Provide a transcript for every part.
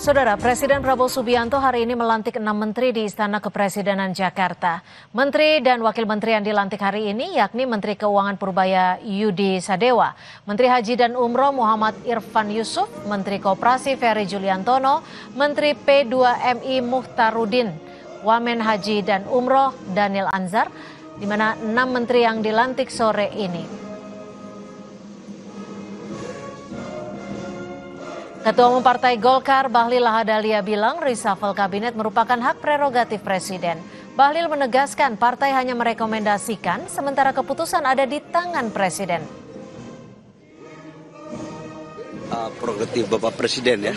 Saudara, Presiden Prabowo Subianto hari ini melantik 6 menteri di Istana Kepresidenan Jakarta. Menteri dan wakil menteri yang dilantik hari ini yakni Menteri Keuangan Purbaya Yudi Sadewa, Menteri Haji dan Umroh Muhammad Irfan Yusuf, Menteri Koperasi Ferry Juliantono, Menteri P2MI Muhtarudin, Wamen Haji dan Umroh Daniel Anzar, di mana 6 menteri yang dilantik sore ini. Ketua Umum Partai Golkar Bahlil Lahadalia bilang reshuffle kabinet merupakan hak prerogatif Presiden. Bahlil menegaskan partai hanya merekomendasikan sementara keputusan ada di tangan Presiden. Prerogatif Bapak Presiden ya,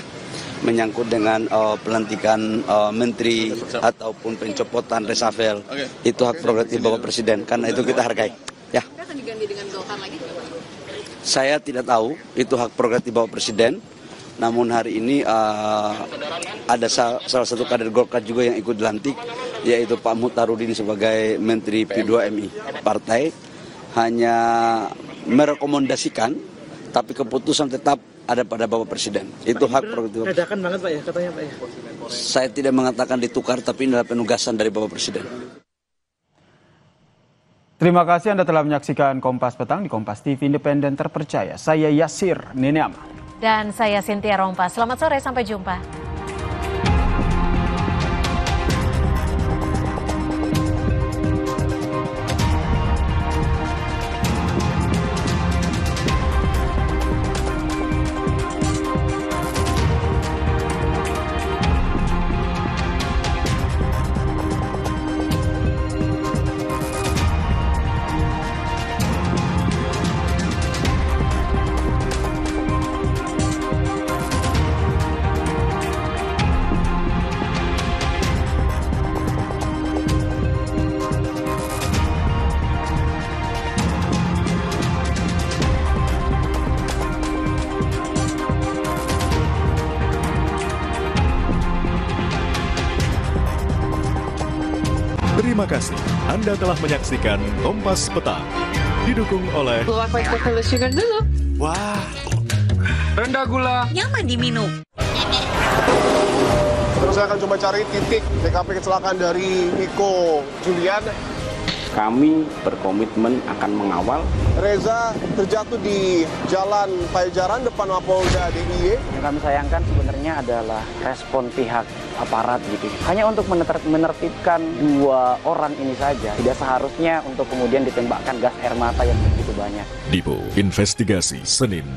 menyangkut dengan pelantikan menteri ataupun pencopotan reshuffle, itu hak prerogatif Bapak Presiden, karena itu kita hargai. Ya. Akan diganti dengan Golkar lagi? Saya tidak tahu, itu hak prerogatif Bapak Presiden. Namun hari ini ada salah satu kader Golkar juga yang ikut dilantik, yaitu Pak Muhtarudin sebagai Menteri P2MI. Partai hanya merekomendasikan, tapi keputusan tetap ada pada Bapak Presiden. Itu hak prerogatif. Dadakan banget Pak ya, katanya Pak ya. Saya tidak mengatakan ditukar, tapi ini adalah penugasan dari Bapak Presiden. Terima kasih Anda telah menyaksikan Kompas Petang di Kompas TV Independen Terpercaya. Saya Yasir Neneama. Dan saya Cynthia Rompas. Selamat sore, sampai jumpa. Terima kasih Anda telah menyaksikan Kompas Petang. Didukung oleh Sugar dulu. Wah, rendah gula, Nyaman diminum. Terus saya akan coba cari titik TKP kecelakaan dari Niko Julian. Kami berkomitmen akan mengawal. Reza terjatuh di Jalan Pajajaran depan Mapolda DIY. Yang kami sayangkan sebenarnya adalah respon pihak aparat gitu. Hanya untuk menertibkan 2 orang ini saja. Tidak seharusnya untuk kemudian ditembakkan gas air mata yang begitu banyak. Dipo Investigasi Senin.